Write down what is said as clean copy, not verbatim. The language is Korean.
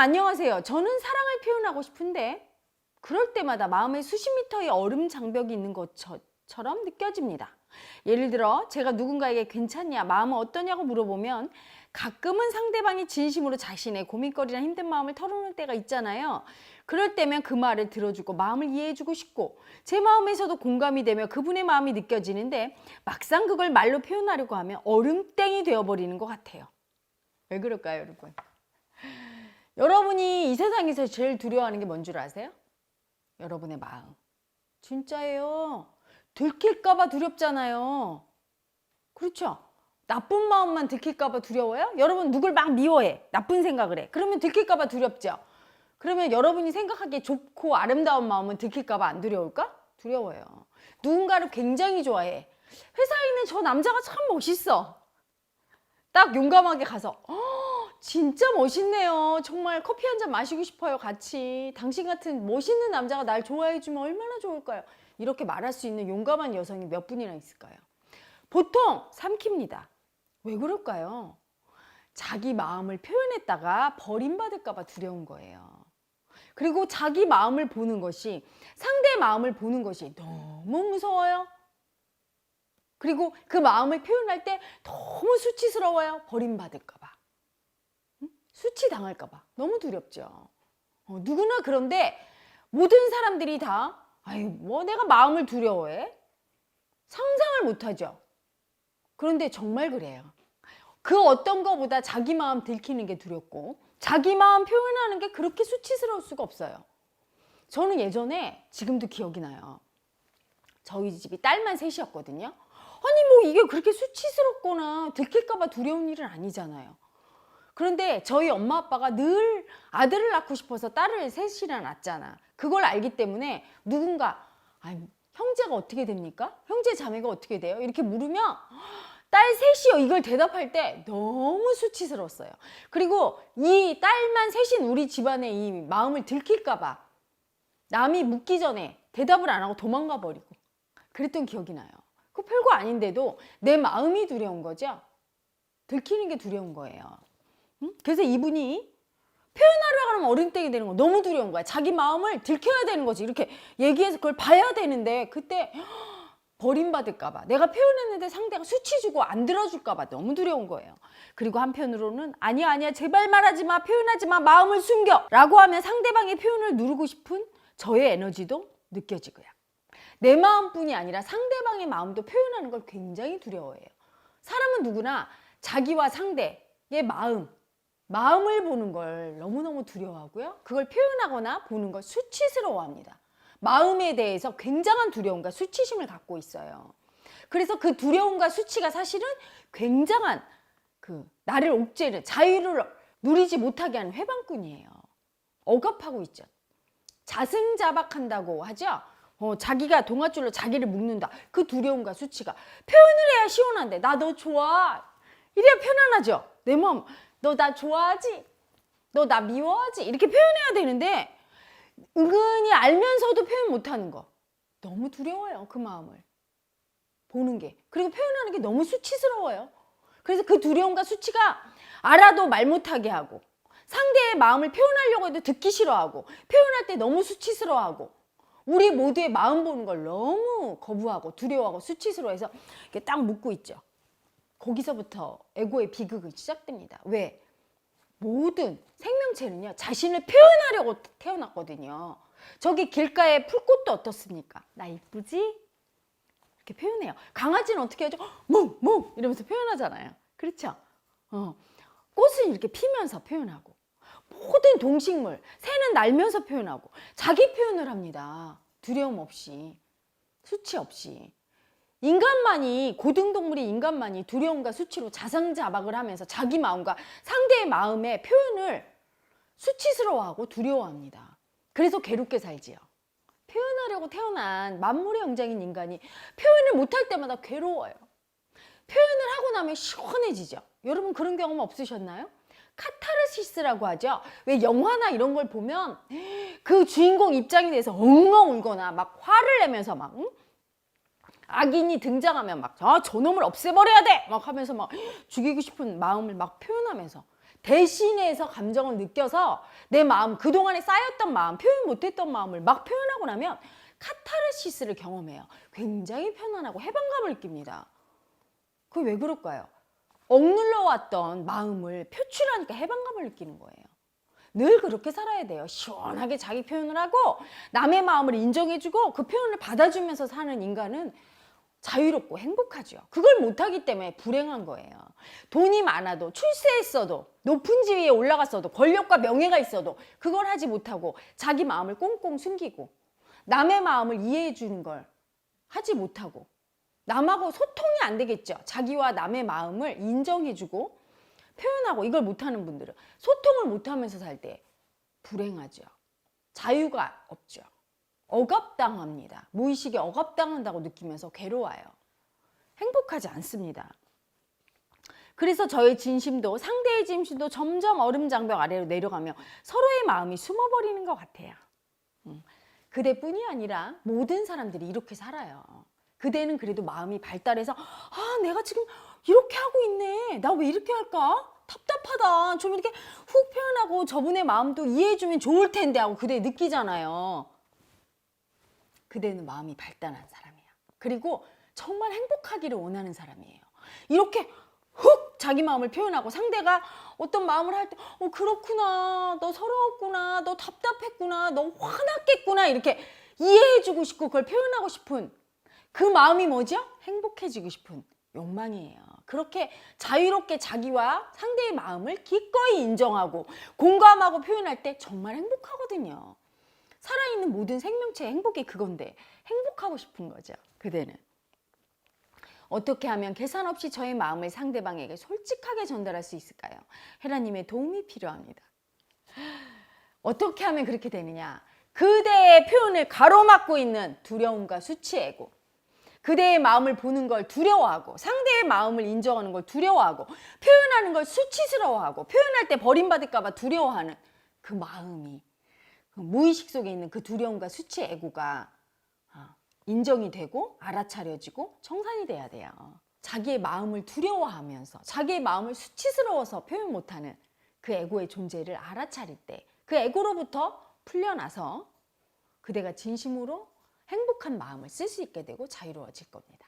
안녕하세요. 저는 사랑을 표현하고 싶은데 그럴 때마다 마음에 수십 미터의 얼음 장벽이 있는 것처럼 느껴집니다. 예를 들어 제가 누군가에게 괜찮냐, 마음은 어떠냐고 물어보면 가끔은 상대방이 진심으로 자신의 고민거리나 힘든 마음을 털어놓을 때가 있잖아요. 그럴 때면 그 말을 들어주고 마음을 이해해주고 싶고 제 마음에서도 공감이 되며 그분의 마음이 느껴지는데 막상 그걸 말로 표현하려고 하면 얼음땡이 되어버리는 것 같아요. 왜 그럴까요, 여러분? 여러분이 이 세상에서 제일 두려워하는 게 뭔 줄 아세요? 여러분의 마음. 진짜예요. 들킬까봐 두렵잖아요. 그렇죠? 나쁜 마음만 들킬까봐 두려워요? 여러분 누굴 막 미워해. 나쁜 생각을 해. 그러면 들킬까봐 두렵죠? 그러면 여러분이 생각하기에 좋고 아름다운 마음은 들킬까봐 안 두려울까? 두려워요. 누군가를 굉장히 좋아해. 회사에 있는 저 남자가 참 멋있어. 딱 용감하게 가서 진짜 멋있네요. 정말 커피 한 잔 마시고 싶어요. 같이. 당신 같은 멋있는 남자가 날 좋아해주면 얼마나 좋을까요? 이렇게 말할 수 있는 용감한 여성이 몇 분이나 있을까요? 보통 삼킵니다. 왜 그럴까요? 자기 마음을 표현했다가 버림받을까 봐 두려운 거예요. 그리고 자기 마음을 보는 것이, 상대의 마음을 보는 것이 너무 무서워요. 그리고 그 마음을 표현할 때 너무 수치스러워요. 버림받을까 봐. 수치당할까 봐. 너무 두렵죠. 누구나 그런데 모든 사람들이 다 아유 뭐 내가 마음을 두려워해? 상상을 못하죠. 그런데 정말 그래요. 그 어떤 거보다 자기 마음 들키는 게 두렵고 자기 마음 표현하는 게 그렇게 수치스러울 수가 없어요. 저는 예전에 지금도 기억이 나요. 저희 집이 딸만 셋이었거든요. 아니 뭐 이게 그렇게 수치스럽거나 들킬까 봐 두려운 일은 아니잖아요. 그런데 저희 엄마 아빠가 늘 아들을 낳고 싶어서 딸을 셋이나 낳았잖아. 그걸 알기 때문에 누군가 아니, 형제가 어떻게 됩니까? 형제 자매가 어떻게 돼요? 이렇게 물으면 딸 셋이요 이걸 대답할 때 너무 수치스러웠어요. 그리고 이 딸만 셋인 우리 집안의 이 마음을 들킬까 봐 남이 묻기 전에 대답을 안 하고 도망가 버리고 그랬던 기억이 나요. 그거 별거 아닌데도 내 마음이 두려운 거죠. 들키는 게 두려운 거예요. 그래서 이분이 표현하려고 하면 얼음땡이 되는 거 너무 두려운 거야. 자기 마음을 들켜야 되는 거지. 이렇게 얘기해서 그걸 봐야 되는데 그때 버림받을까 봐. 내가 표현했는데 상대가 수치 주고 안 들어줄까 봐 너무 두려운 거예요. 그리고 한편으로는 아니야 제발 말하지 마, 표현하지 마, 마음을 숨겨 라고 하면 상대방의 표현을 누르고 싶은 저의 에너지도 느껴지고요. 내 마음뿐이 아니라 상대방의 마음도 표현하는 걸 굉장히 두려워해요. 사람은 누구나 자기와 상대의 마음을 보는 걸 너무너무 두려워하고요. 그걸 표현하거나 보는 걸 수치스러워합니다. 마음에 대해서 굉장한 두려움과 수치심을 갖고 있어요. 그래서 그 두려움과 수치가 사실은 굉장한 나를 옥죄는 자유를 누리지 못하게 하는 해방꾼이에요. 억압하고 있죠. 자승자박한다고 하죠. 자기가 동아줄로 자기를 묶는다. 그 두려움과 수치가 표현을 해야 시원한데 나 너 좋아. 이래야 편안하죠. 내 마음 너 나 좋아하지? 너 나 미워하지? 이렇게 표현해야 되는데 은근히 알면서도 표현 못하는 거 너무 두려워요. 그 마음을 보는 게. 그리고 표현하는 게 너무 수치스러워요. 그래서 그 두려움과 수치가 알아도 말 못하게 하고 상대의 마음을 표현하려고 해도 듣기 싫어하고 표현할 때 너무 수치스러워하고 우리 모두의 마음 보는 걸 너무 거부하고 두려워하고 수치스러워해서 이렇게 딱 묶고 있죠. 거기서부터 에고의 비극이 시작됩니다. 왜? 모든 생명체는요 자신을 표현하려고 태어났거든요. 저기 길가에 풀꽃도 어떻습니까? 나 이쁘지? 이렇게 표현해요. 강아지는 어떻게 하죠? 멍멍 이러면서 표현하잖아요. 그렇죠? 꽃은 이렇게 피면서 표현하고 모든 동식물, 새는 날면서 표현하고 자기 표현을 합니다. 두려움 없이, 수치 없이. 고등동물이 인간만이 두려움과 수치로 자상자박을 하면서 자기 마음과 상대의 마음의 표현을 수치스러워하고 두려워합니다. 그래서 괴롭게 살지요. 표현하려고 태어난 만물의 영장인 인간이 표현을 못할 때마다 괴로워요. 표현을 하고 나면 시원해지죠. 여러분 그런 경험 없으셨나요? 카타르시스라고 하죠. 왜 영화나 이런 걸 보면 그 주인공 입장이 돼서 엉엉 울거나 막 화를 내면서 막 악인이 등장하면 막 저놈을 없애버려야 돼! 막 하면서 막 죽이고 싶은 마음을 막 표현하면서 대신해서 감정을 느껴서 내 마음, 그동안에 쌓였던 마음, 표현 못했던 마음을 막 표현하고 나면 카타르시스를 경험해요. 굉장히 편안하고 해방감을 느낍니다. 그게 왜 그럴까요? 억눌러 왔던 마음을 표출하니까 해방감을 느끼는 거예요. 늘 그렇게 살아야 돼요. 시원하게 자기 표현을 하고 남의 마음을 인정해주고 그 표현을 받아주면서 사는 인간은 자유롭고 행복하죠. 그걸 못하기 때문에 불행한 거예요. 돈이 많아도, 출세했어도, 높은 지위에 올라갔어도, 권력과 명예가 있어도 그걸 하지 못하고 자기 마음을 꽁꽁 숨기고 남의 마음을 이해해 주는 걸 하지 못하고 남하고 소통이 안 되겠죠. 자기와 남의 마음을 인정해 주고 표현하고 이걸 못하는 분들은 소통을 못하면서 살 때 불행하죠. 자유가 없죠. 억압당합니다. 무의식에 억압당한다고 느끼면서 괴로워요. 행복하지 않습니다. 그래서 저의 진심도 상대의 진심도 점점 얼음장벽 아래로 내려가며 서로의 마음이 숨어버리는 것 같아요. 그대뿐이 아니라 모든 사람들이 이렇게 살아요. 그대는 그래도 마음이 발달해서 내가 지금 이렇게 하고 있네. 나 왜 이렇게 할까? 답답하다. 좀 이렇게 훅 표현하고 저분의 마음도 이해해주면 좋을 텐데 하고 그대 느끼잖아요. 그대는 마음이 발달한 사람이에요. 그리고 정말 행복하기를 원하는 사람이에요. 이렇게 훅 자기 마음을 표현하고 상대가 어떤 마음을 할 때 그렇구나, 너 서러웠구나, 너 답답했구나, 너 화났겠구나 이렇게 이해해주고 싶고 그걸 표현하고 싶은 그 마음이 뭐죠? 행복해지고 싶은 욕망이에요. 그렇게 자유롭게 자기와 상대의 마음을 기꺼이 인정하고 공감하고 표현할 때 정말 행복하거든요. 살아있는 모든 생명체의 행복이 그건데 행복하고 싶은 거죠. 그대는. 어떻게 하면 계산 없이 저의 마음을 상대방에게 솔직하게 전달할 수 있을까요? 헤라님의 도움이 필요합니다. 어떻게 하면 그렇게 되느냐? 그대의 표현을 가로막고 있는 두려움과 수치애고, 그대의 마음을 보는 걸 두려워하고, 상대의 마음을 인정하는 걸 두려워하고, 표현하는 걸 수치스러워하고, 표현할 때 버림받을까 봐 두려워하는 그 마음이, 그 무의식 속에 있는 그 두려움과 수치애고가 인정이 되고 알아차려지고 청산이 돼야 돼요. 자기의 마음을 두려워하면서 자기의 마음을 수치스러워서 표현 못하는 그 에고의 존재를 알아차릴 때 그 에고로부터 풀려나서 그대가 진심으로 행복한 마음을 쓸 수 있게 되고 자유로워질 겁니다.